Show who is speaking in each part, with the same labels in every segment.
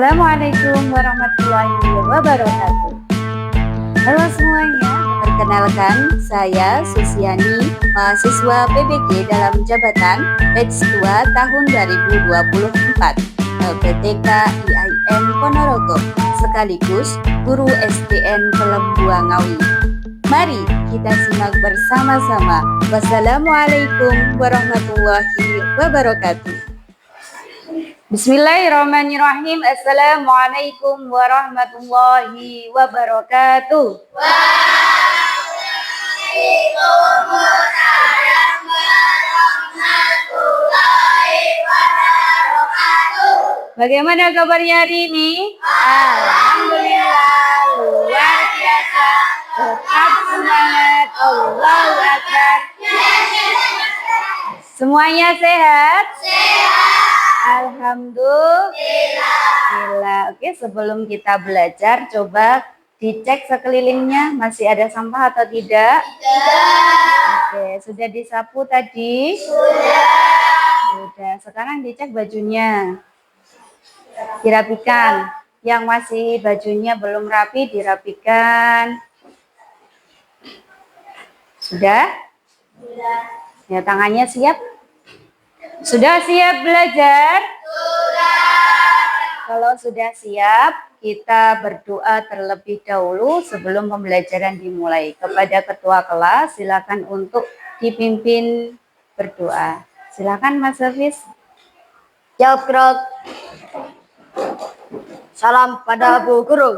Speaker 1: Assalamualaikum warahmatullahi wabarakatuh. Halo semuanya, perkenalkan saya Susiani, mahasiswa PBG dalam jabatan batch 2 tahun 2024 LPTK IAIN Ponorogo, sekaligus guru SDN Kelembua Ngawi. Mari kita simak bersama-sama. Wassalamualaikum warahmatullahi wabarakatuh. Bismillahirrahmanirrahim. Assalamualaikum warahmatullahi wabarakatuh. Waalaikumsalam warahmatullahi wabarakatuh. Bagaimana kabarnya hari ini? Alhamdulillah, luar biasa. Tetap semangat. Allahu Akbar. Semuanya sehat? Sehat. Alhamdulillah. Oke, sebelum kita belajar, coba dicek sekelilingnya masih ada sampah atau tidak? Tidak. Oke, sudah disapu tadi? Sudah. Sekarang dicek bajunya. Dirapikan. Yang masih bajunya belum rapi, dirapikan. Sudah? Sudah. Ya, tangannya siap? Sudah siap belajar? Sudah. Kalau sudah siap, kita berdoa terlebih dahulu sebelum pembelajaran dimulai. Kepada ketua kelas, silakan untuk dipimpin berdoa. Silakan Mas Hafiz.
Speaker 2: Jawab gerak. Salam pada Bu Guru.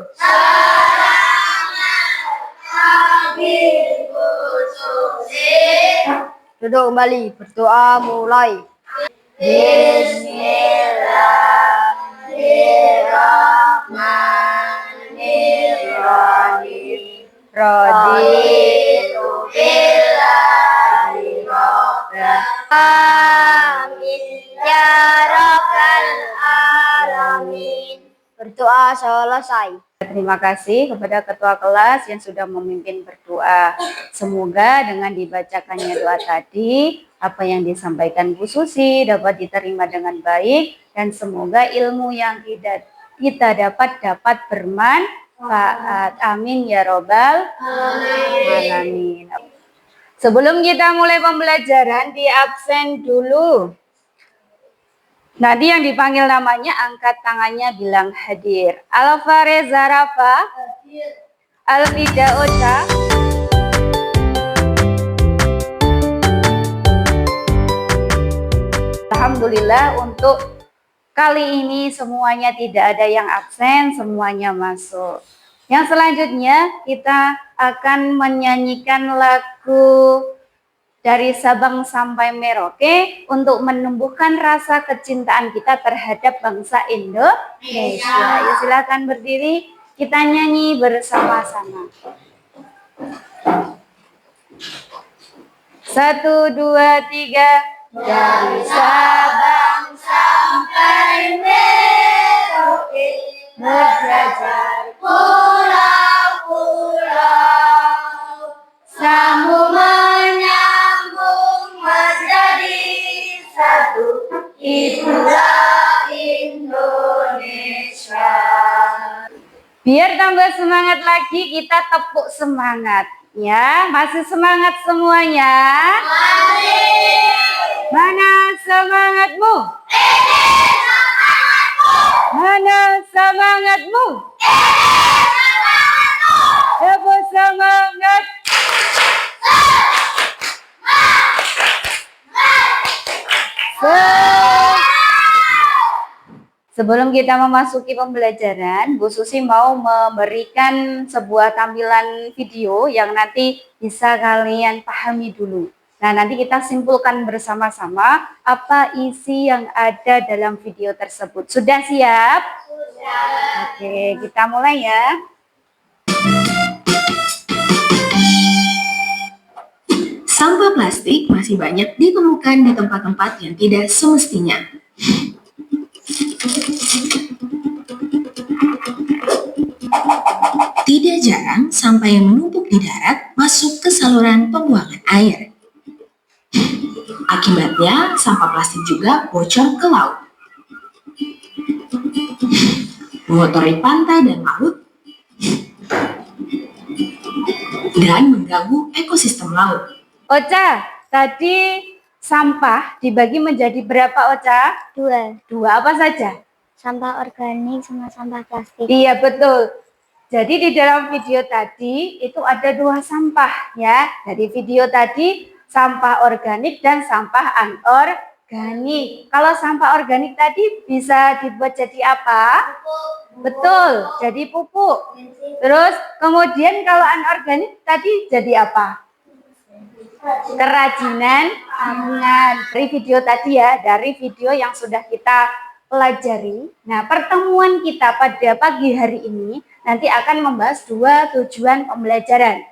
Speaker 2: Duduk kembali, berdoa mulai.
Speaker 1: Bismillahirrahmanirrahim. Raditu billahi rabban.
Speaker 2: Amin ya rabbal alamin. Berdoa selesai.
Speaker 1: Terima kasih kepada ketua kelas yang sudah memimpin berdoa. Semoga dengan dibacakannya doa tadi, apa yang disampaikan Bu Susi dapat diterima dengan baik, dan semoga ilmu yang kita dapat bermanfaat. Amin ya robbal alamin. Sebelum kita mulai pembelajaran, di absen dulu. Nanti yang dipanggil namanya angkat tangannya, bilang hadir. Alfa Reza Rafa. Hadir. Alfida Ota. Alhamdulillah untuk kali ini semuanya tidak ada yang absen, semuanya masuk. Yang selanjutnya kita akan menyanyikan lagu dari Sabang sampai Merauke untuk menumbuhkan rasa kecintaan kita terhadap bangsa Indonesia. Ya, silakan berdiri, kita nyanyi bersama-sama. 1, 2, 3. Dari Sabang sampai Merauke, berjajar pulau-pulau, sambung menyambung menjadi satu, itulah Indonesia. Biar tambah semangat lagi, kita tepuk semangat. Ya, masih semangat semuanya? Masih. Mana semangatmu? Ini semangatmu. Mana semangatmu? Ini semangatmu. Tepuk semangat. Sebelum kita memasuki pembelajaran, Bu Susi mau memberikan sebuah tampilan video yang nanti bisa kalian pahami dulu. Nah, nanti kita simpulkan bersama-sama apa isi yang ada dalam video tersebut. Sudah siap? Sudah. Oke, kita mulai ya.
Speaker 3: Sampah plastik masih banyak ditemukan di tempat-tempat yang tidak semestinya. Tidak jarang sampah yang menumpuk di darat masuk ke saluran pembuangan air. Akibatnya, sampah plastik juga bocor ke laut. mengotori pantai dan laut, dan mengganggu ekosistem laut.
Speaker 1: Ocha, tadi sampah dibagi menjadi berapa, Ocha? Dua apa saja?
Speaker 2: Sampah organik sama sampah plastik.
Speaker 1: Iya, betul. Jadi di dalam video tadi itu ada dua sampah ya. Dari video tadi sampah organik dan sampah anorganik. Kalau sampah organik tadi bisa dibuat jadi apa? Betul, jadi pupuk. Terus kemudian kalau anorganik tadi jadi apa? Kerajinan tangan. Dari video tadi ya, dari video yang sudah kita pelajari. Nah, pertemuan kita pada pagi hari ini nanti akan membahas dua tujuan pembelajaran.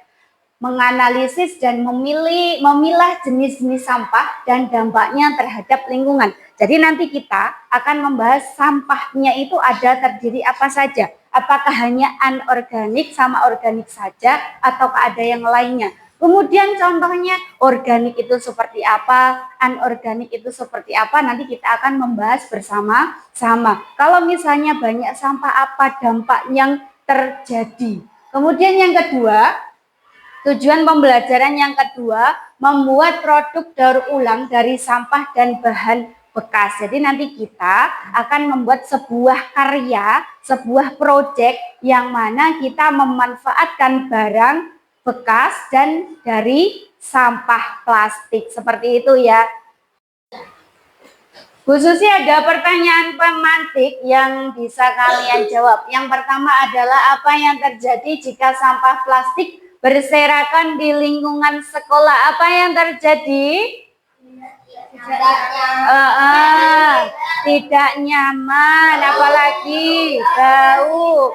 Speaker 1: Menganalisis dan memilah jenis-jenis sampah dan dampaknya terhadap lingkungan. Jadi nanti kita akan membahas sampahnya itu ada terdiri apa saja. Apakah hanya anorganik sama organik saja ataukah ada yang lainnya. Kemudian contohnya organik itu seperti apa, anorganik itu seperti apa, nanti kita akan membahas bersama-sama. Kalau misalnya banyak sampah, apa dampak yang terjadi. Kemudian yang kedua, tujuan pembelajaran yang kedua, membuat produk daur ulang dari sampah dan bahan bekas. Jadi nanti kita akan membuat sebuah karya, sebuah proyek yang mana kita memanfaatkan barang bekas dan dari sampah plastik. Seperti itu ya. Khususnya ada pertanyaan pemantik yang bisa kalian jawab. Yang pertama adalah apa yang terjadi jika sampah plastik berserakan di lingkungan sekolah? Apa yang terjadi? Tidak nyaman, apalagi bau,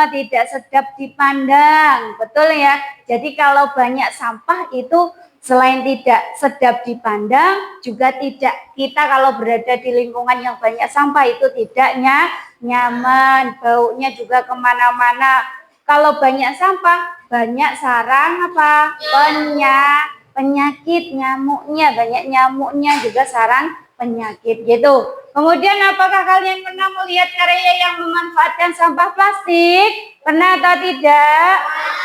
Speaker 1: tidak sedap dipandang, betul ya. Jadi kalau banyak sampah itu selain tidak sedap dipandang, juga tidak, kita kalau berada di lingkungan yang banyak sampah itu tidak nyaman, baunya juga kemana-mana. Kalau banyak sampah, banyak sarang apa? Penyakit nyamuknya, banyak nyamuknya juga sarang penyakit gitu. Kemudian apakah kalian pernah melihat karya yang memanfaatkan sampah plastik? Pernah atau tidak?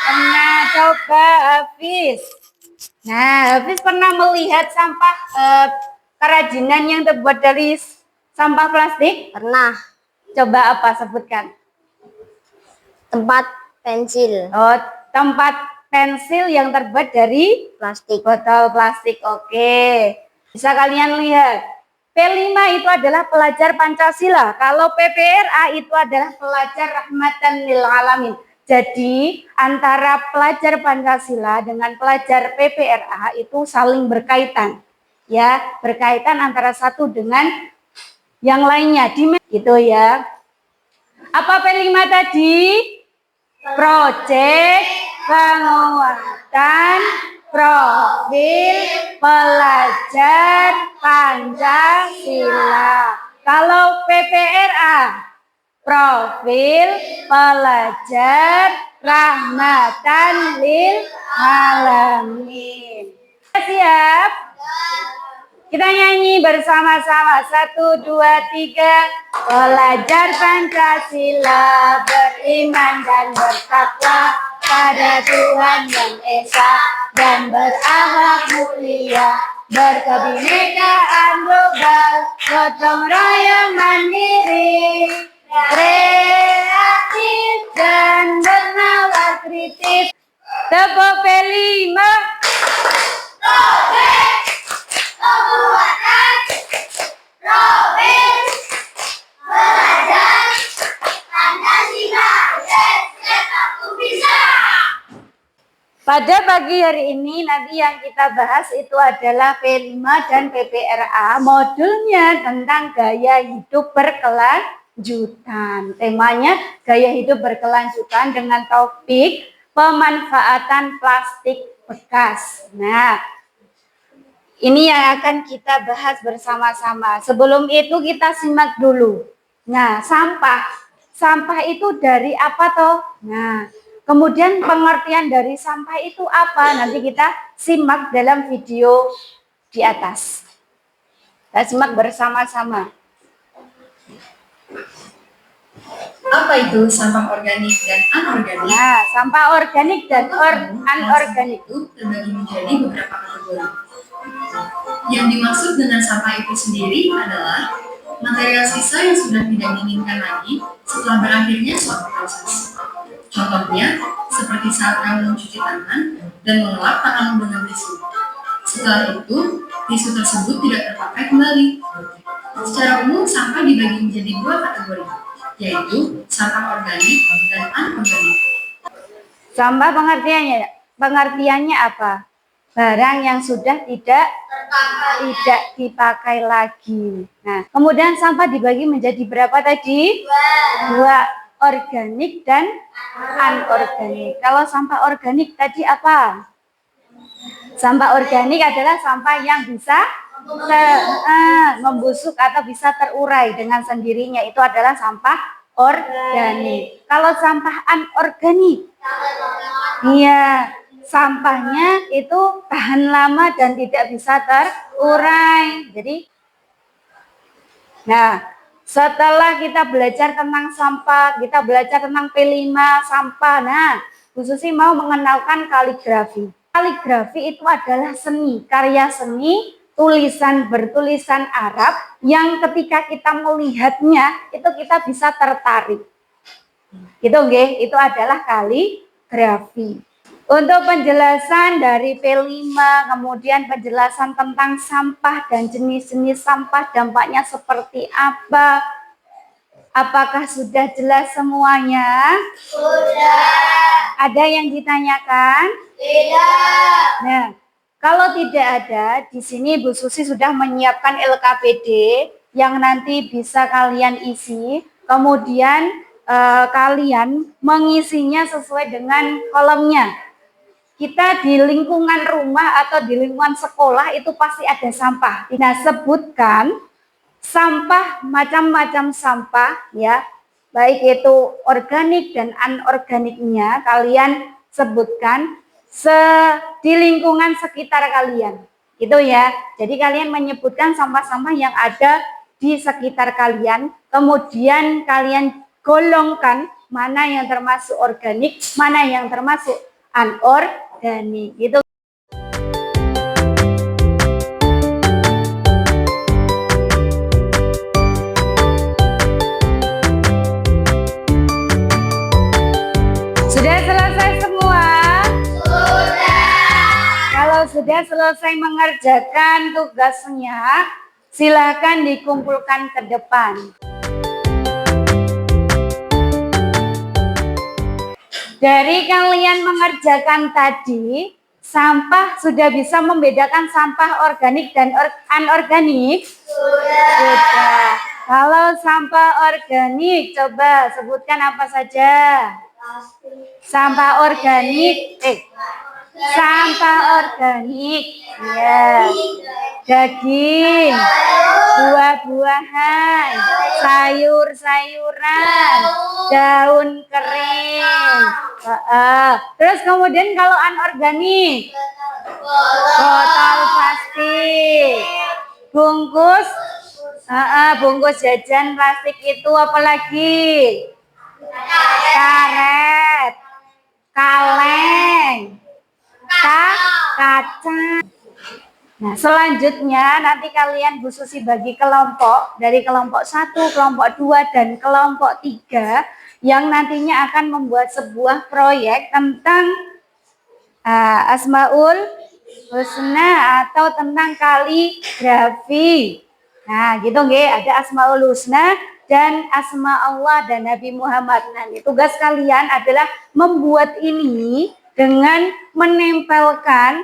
Speaker 1: Pernah. Coba Hafiz. Nah, Hafiz pernah melihat sampah kerajinan yang terbuat dari sampah plastik?
Speaker 2: Pernah.
Speaker 1: Coba apa sebutkan?
Speaker 2: Tempat pensil.
Speaker 1: Oh, tempat pensil yang terbuat dari
Speaker 2: Plastik.
Speaker 1: botol plastik. Oke. Bisa kalian lihat. P5 itu adalah pelajar Pancasila. Kalau PPRA itu adalah pelajar rahmatan lil alamin. Jadi antara pelajar Pancasila dengan pelajar PPRA itu saling berkaitan. Ya, berkaitan antara satu dengan yang lainnya. Gitu ya. Apa P5 tadi? Proyek penguatan profil pelajar Pancasila. Kalau PPRA, profil pelajar rahmatan lil alamin. Siap? Kita nyanyi bersama-sama. 1, 2, 3. Pelajar Pancasila beriman dan bertakwa pada Tuhan yang Esa dan berakhlak mulia, berkebinekaan global, gotong royong mandiri, kreatif dan bernalar kritis. Tepuk P5.
Speaker 2: Pembuatan profil pelajar Pancasila. Aku bisa.
Speaker 1: Pada pagi hari ini nanti yang kita bahas itu adalah P5 dan PPRA, modulnya tentang gaya hidup berkelanjutan. Temanya gaya hidup berkelanjutan dengan topik pemanfaatan plastik bekas. Nah, ini yang akan kita bahas bersama-sama. Sebelum itu kita simak dulu. Nah, sampah itu dari apa toh? Nah, kemudian pengertian dari sampah itu apa? Nanti kita simak dalam video di atas. Kita simak bersama-sama.
Speaker 3: Apa itu sampah organik dan anorganik?
Speaker 1: Nah, sampah organik dan anorganik
Speaker 3: Itu terbagi menjadi beberapa kategori. Yang dimaksud dengan sampah itu sendiri adalah material sisa yang sudah tidak diinginkan lagi setelah berakhirnya suatu proses. Contohnya, seperti saat kamu mencuci tangan dan mengelap tanganmu dengan tisu. Setelah itu, tisu tersebut tidak terpakai kembali. Secara umum, sampah dibagi menjadi dua kategori, yaitu sampah organik dan anorganik.
Speaker 1: Sampah pengertiannya apa? Barang yang sudah tidak dipakai lagi. Nah, kemudian sampah dibagi menjadi berapa tadi? Dua, organik dan anorganik. Kalau sampah organik tadi apa? Sampah organik adalah sampah yang bisa membusuk atau bisa terurai dengan sendirinya. Itu adalah sampah organik. Kalau sampah anorganik, iya, sampahnya itu tahan lama dan tidak bisa terurai. Jadi, nah, setelah kita belajar tentang sampah, kita belajar tentang P5 sampah. Nah, Bu Susi mau mengenalkan kaligrafi. Kaligrafi itu adalah seni, karya seni, tulisan bertulisan Arab yang ketika kita melihatnya itu kita bisa tertarik. Gitu nggih, itu adalah kaligrafi. Untuk penjelasan dari P5, kemudian penjelasan tentang sampah dan jenis-jenis sampah, dampaknya seperti apa? Apakah sudah jelas semuanya?
Speaker 2: Sudah.
Speaker 1: Ada yang ditanyakan?
Speaker 2: Tidak.
Speaker 1: Nah, kalau tidak ada, di sini Bu Susi sudah menyiapkan LKPD yang nanti bisa kalian isi. Kemudian kalian mengisinya sesuai dengan kolomnya. Kita di lingkungan rumah atau di lingkungan sekolah itu pasti ada sampah. Nah, sebutkan sampah, macam-macam sampah ya, baik itu organik dan anorganiknya, kalian sebutkan di lingkungan sekitar kalian. Gitu ya. Jadi kalian menyebutkan sampah-sampah yang ada di sekitar kalian, kemudian kalian golongkan mana yang termasuk organik, mana yang termasuk anorganik. Gitu. Sudah selesai semua?
Speaker 2: Sudah.
Speaker 1: Kalau sudah selesai mengerjakan tugasnya, silakan dikumpulkan ke depan. Dari kalian mengerjakan tadi, sampah sudah bisa membedakan sampah organik dan anorganik? Sudah. Kalau sampah organik, coba sebutkan apa saja. Sampah organik, sampah organik, ya, daging, buah-buahan, sayur-sayuran, daun kering. Terus kemudian kalau anorganik, botol plastik, bungkus jajan plastik itu apalagi? Karet, kaleng, kaca. Nah, selanjutnya nanti kalian Bu Susi bagi kelompok dari kelompok 1, kelompok 2, dan kelompok 3 yang nantinya akan membuat sebuah proyek tentang Asmaul Husna atau tentang kaligrafi. Nah, gitu nggih, ada Asmaul Husna dan Asma Allah dan Nabi Muhammad. Nah, tugas kalian adalah membuat ini dengan menempelkan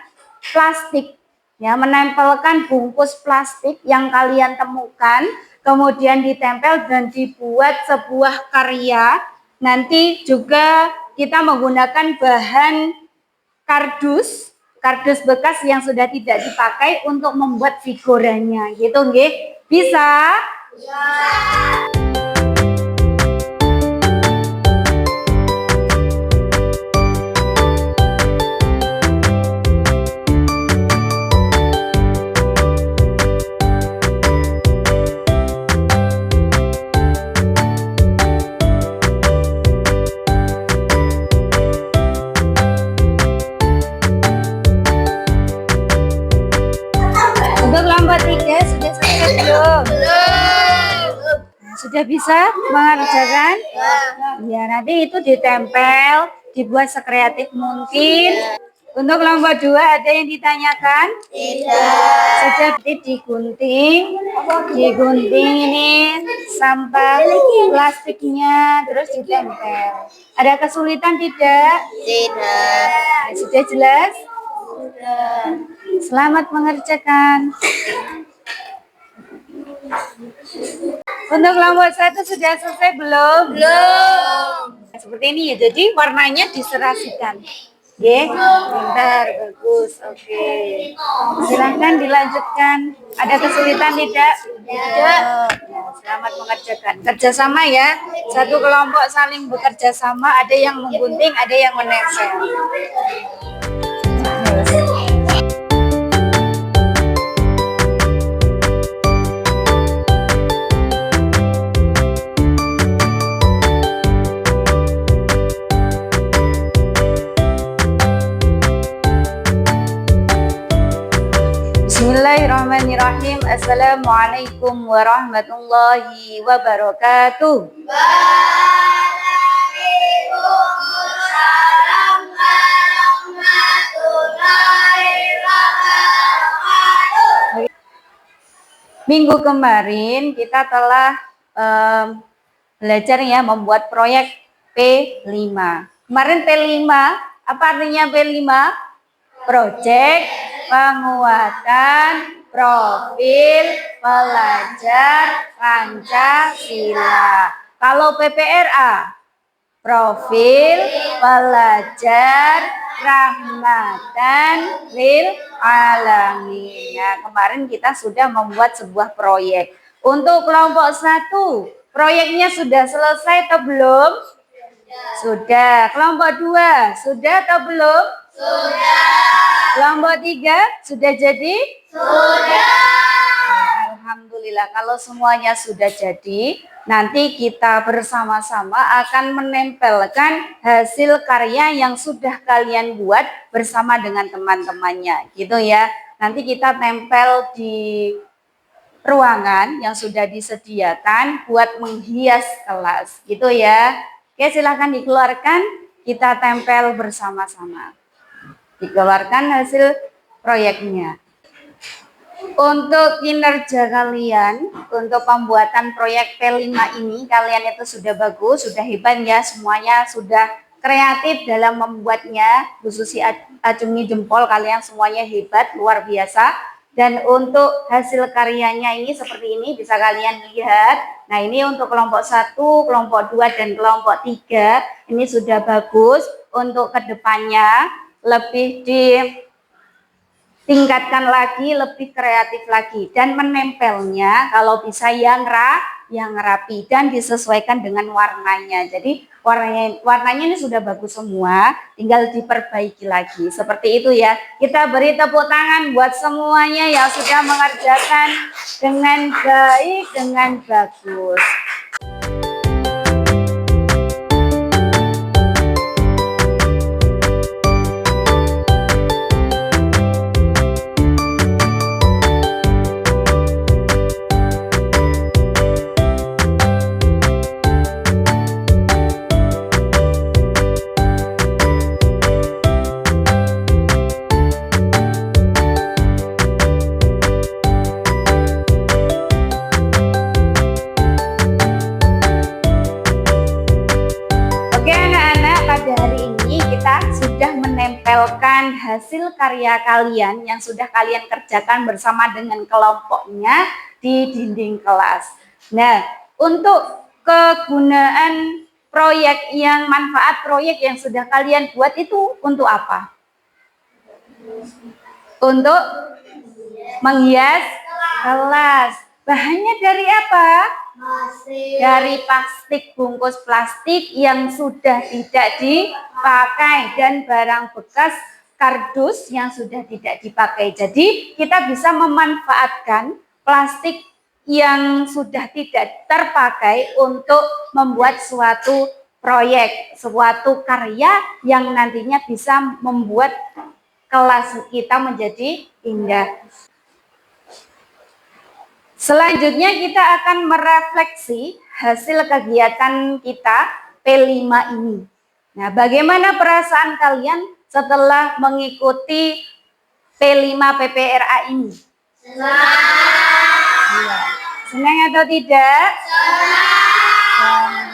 Speaker 1: plastik. Ya, menempelkan bungkus plastik yang kalian temukan, kemudian ditempel dan dibuat sebuah karya. Nanti juga kita menggunakan bahan kardus bekas yang sudah tidak dipakai untuk membuat figurannya. Gitu nggih? Bisa?
Speaker 2: Ya.
Speaker 1: bisa mengerjakan? Ya, nanti itu ditempel, dibuat sekreatif mungkin. Untuk kelompok 2 ada yang ditanyakan?
Speaker 2: Tidak.
Speaker 1: Sudah digunting ini sampah plastiknya terus ditempel. Ada kesulitan tidak?
Speaker 2: Tidak.
Speaker 1: Sudah jelas? Selamat mengerjakan. Untuk kelompok 1 sudah selesai belum?
Speaker 2: Belum.
Speaker 1: Seperti ini ya, jadi warnanya diserasikan. Oke, pintar, bagus. Oke, silahkan dilanjutkan. Ada kesulitan tidak? Tidak. Ya, selamat mengerjakan. Kerjasama ya. Satu kelompok saling bekerja sama. Ada yang menggunting, ada yang menempel. Bismillahirrahmanirrahim. Assalamualaikum warahmatullahi wabarakatuh.
Speaker 2: Waalaikumsalam warahmatullahi wabarakatuh.
Speaker 1: Minggu kemarin kita telah belajar ya membuat proyek P5. Kemarin P5, apa artinya P5? Proyek penguatan profil pelajar Pancasila. Kalau PPRA, profil pelajar rahmatan lil alamin. Ya, kemarin kita sudah membuat sebuah proyek. Untuk kelompok 1, proyeknya sudah selesai atau belum? Sudah. Kelompok 2, sudah atau belum?
Speaker 2: Sudah.
Speaker 1: Kelompok 3 sudah jadi?
Speaker 2: Sudah.
Speaker 1: Alhamdulillah, kalau semuanya sudah jadi, nanti kita bersama-sama akan menempelkan hasil karya yang sudah kalian buat bersama dengan teman-temannya, gitu ya. Nanti kita tempel di ruangan yang sudah disediakan buat menghias kelas, gitu ya. Oke, silahkan dikeluarkan, kita tempel bersama-sama. Dikeluarkan hasil proyeknya. Untuk kinerja kalian, untuk pembuatan proyek P5 ini, kalian itu sudah bagus, sudah hebat ya, semuanya sudah kreatif dalam membuatnya. Khususnya acungi jempol, kalian semuanya hebat, luar biasa. Dan untuk hasil karyanya ini seperti ini, bisa kalian lihat. Nah, ini untuk kelompok 1, kelompok 2, dan kelompok 3, ini sudah bagus. Untuk kedepannya lebih ditingkatkan lagi, lebih kreatif lagi, dan menempelnya kalau bisa yang rapi dan disesuaikan dengan warnanya. Jadi warnanya ini sudah bagus semua, tinggal diperbaiki lagi. Seperti itu ya. Kita beri tepuk tangan buat semuanya yang sudah mengerjakan dengan baik, dengan bagus. Menempelkan hasil karya kalian yang sudah kalian kerjakan bersama dengan kelompoknya di dinding kelas. Nah, untuk kegunaan proyek manfaat proyek yang sudah kalian buat itu untuk apa? Untuk menghias kelas. Bahannya dari apa? Dari plastik, bungkus plastik yang sudah tidak dipakai dan barang bekas kardus yang sudah tidak dipakai. Jadi kita bisa memanfaatkan plastik yang sudah tidak terpakai untuk membuat suatu proyek, suatu karya yang nantinya bisa membuat kelas kita menjadi indah. Selanjutnya kita akan merefleksi hasil kegiatan kita P5 ini. Nah, bagaimana perasaan kalian setelah mengikuti P5 PPRA ini? Senang atau tidak? Senang.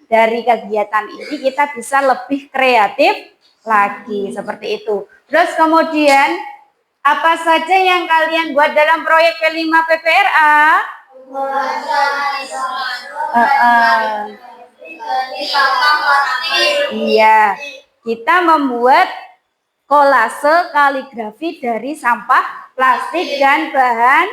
Speaker 1: Dari kegiatan ini kita bisa lebih kreatif lagi, seperti itu. Terus kemudian, apa saja yang kalian buat dalam proyek P5 PPRA? Iya, kita membuat kolase kaligrafi dari sampah plastik dan bahan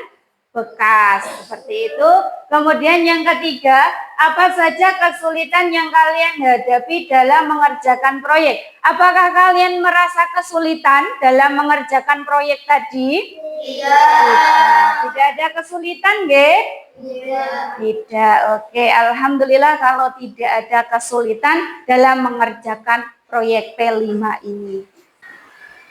Speaker 1: bekas, seperti itu. Kemudian yang ketiga, apa saja kesulitan yang kalian hadapi dalam mengerjakan proyek? Apakah kalian merasa kesulitan dalam mengerjakan proyek tadi? Tidak ada kesulitan, nggih? Tidak. Oke, alhamdulillah kalau tidak ada kesulitan dalam mengerjakan proyek P5 ini.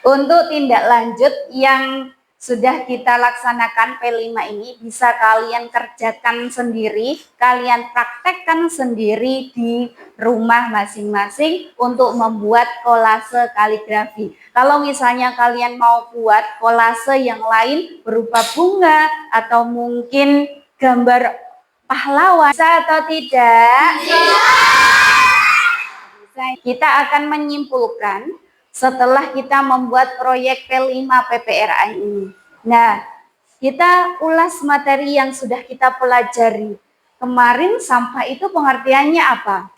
Speaker 1: Untuk tindak lanjut yang sudah kita laksanakan P5 ini bisa kalian kerjakan sendiri, kalian praktekkan sendiri di rumah masing-masing untuk membuat kolase kaligrafi. Kalau misalnya kalian mau buat kolase yang lain berupa bunga atau mungkin gambar pahlawan, bisa atau tidak? Bisa. Kita akan menyimpulkan setelah kita membuat proyek P5 PPRA ini. Nah, kita ulas materi yang sudah kita pelajari. Kemarin sampah itu pengertiannya apa?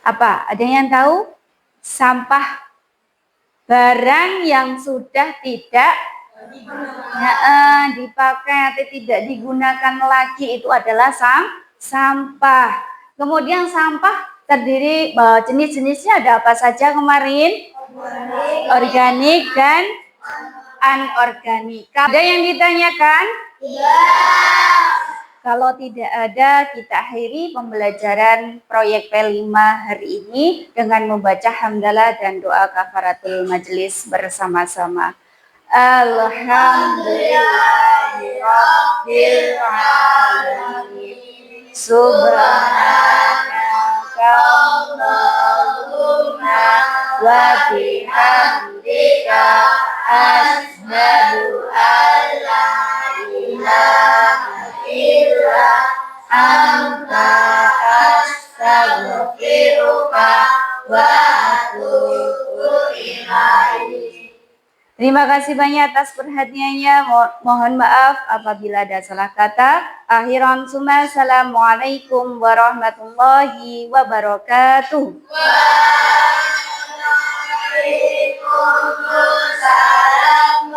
Speaker 1: Apa? Ada yang tahu? Sampah barang yang sudah tidak dipakai atau tidak digunakan lagi, itu adalah sampah. Kemudian sampah terdiri jenis-jenisnya ada apa saja kemarin? Organik dan anorganik. Ada yang ditanyakan? Kalau tidak ada, kita akhiri pembelajaran proyek P5 hari ini dengan membaca hamdalah dan doa kafaratul majelis bersama-sama. Alhamdulillahirabbil alamin. Subhanaka Allahumma wa bihamdika asyhadu an la ilaha illa anta astaghfiruka wa atubu ilaik. Terima kasih banyak atas perhatiannya. Mohon maaf apabila ada salah kata. Akhiran summa assalamualaikum warahmatullahi wabarakatuh.
Speaker 2: Waalaikumsalam.